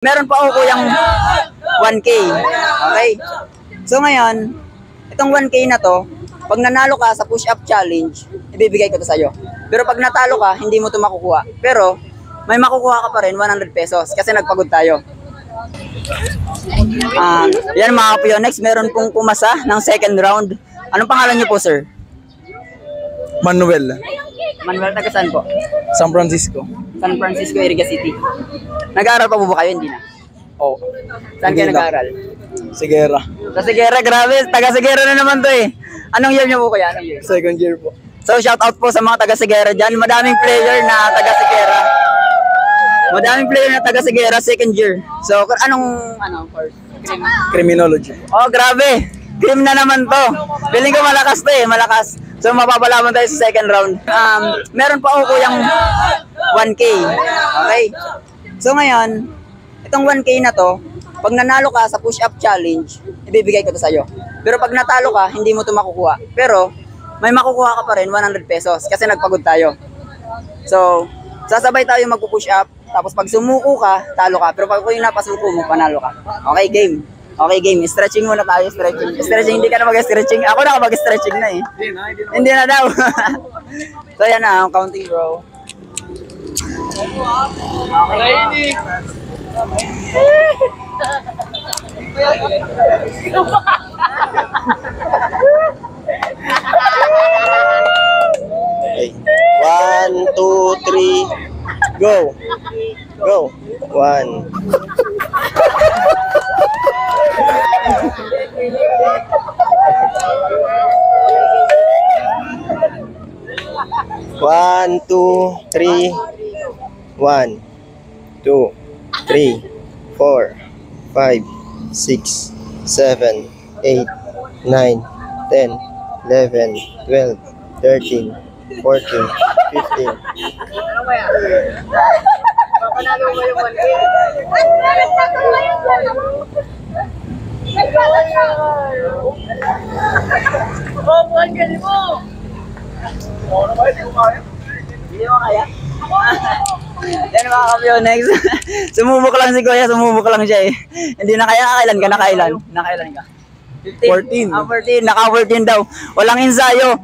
Meron pa ako kuyang 1K. Okay? So ngayon, itong 1K na to, pag nanalo ka sa push-up challenge, ibibigay ko to sa'yo. Pero pag natalo ka, hindi mo to makukuha. Pero may makukuha ka pa rin 100 pesos kasi nagpagod tayo. Yan mga kapuyo. Next, meron pong pumasa ng second round. Anong pangalan niyo po, sir? Manuel, Manuel, taga saan po? San Francisco. San Francisco, Iriga City. Nag-aaral pa po ba kayo? Hindi na. Oh, Saan kayo nag-aaral? Sigera. Sa Sigera, grabe. Taga Sigera na naman to eh. Anong year niyo po kuya? Anong year? Second year po. So shout out po sa mga taga Sigera dyan. Madaming player na taga Sigera. Madaming player na taga Sigera, second year. So anong course? Criminology. Oh, grabe. Team na naman to. Feeling ko malakas to eh, malakas. So mapapalaban tayo sa second round. Meron pa ako kuyang 1K. Okay? So ngayon, itong 1K na to, pag nanalo ka sa push-up challenge, ibibigay ko to sa'yo. Pero pag natalo ka, hindi mo to makukuha. Pero may makukuha ka pa rin 100 pesos kasi nagpagod tayo. So, sasabay tayo magpo-push up, tapos pag sumuko ka, talo ka. Pero pag yung napasuko mo, panalo ka. Okay, game. Okay, game. Stretching muna tayo, stretching. Stretching, hindi ka na mag-stretching. Ako na mag-stretching na eh. Hindi na daw. So, yan na, counting bro. Okay. Okay. 1, 2, 3, go. Go. 1. One, two, three, 1, 2, 3, 4, 5, 6, 7, 8, 9, 10, 11, 12, 13, 14, 15. Papanalo mo yung 1K. Oh, buwan ka mo! Hindi mo kaya? Yan mga kamyo, next. Sumubok lang si Kuya, sumubok lang siya eh. Hindi na kaya, kailan ka? Nakailan ka? 14. 14, naka-14 daw. Walang ensayo.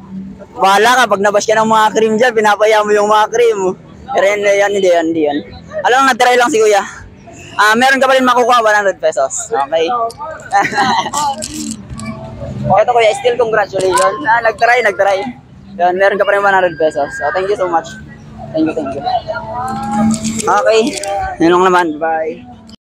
Bahala ka, pag nabash ka ng mga cream dyan, pinapaya mo yung mga cream. Pero hindi yan. Alam mo, nag-try lang si Kuya. Meron ka pa rin makukuha 100 pesos. Okay? Ito Kuya, still congratulations. Nag-try. Yan, meron ka pa rin 100 pesos. So, thank you so much. Thank you. Okay. Yun lang naman. Bye.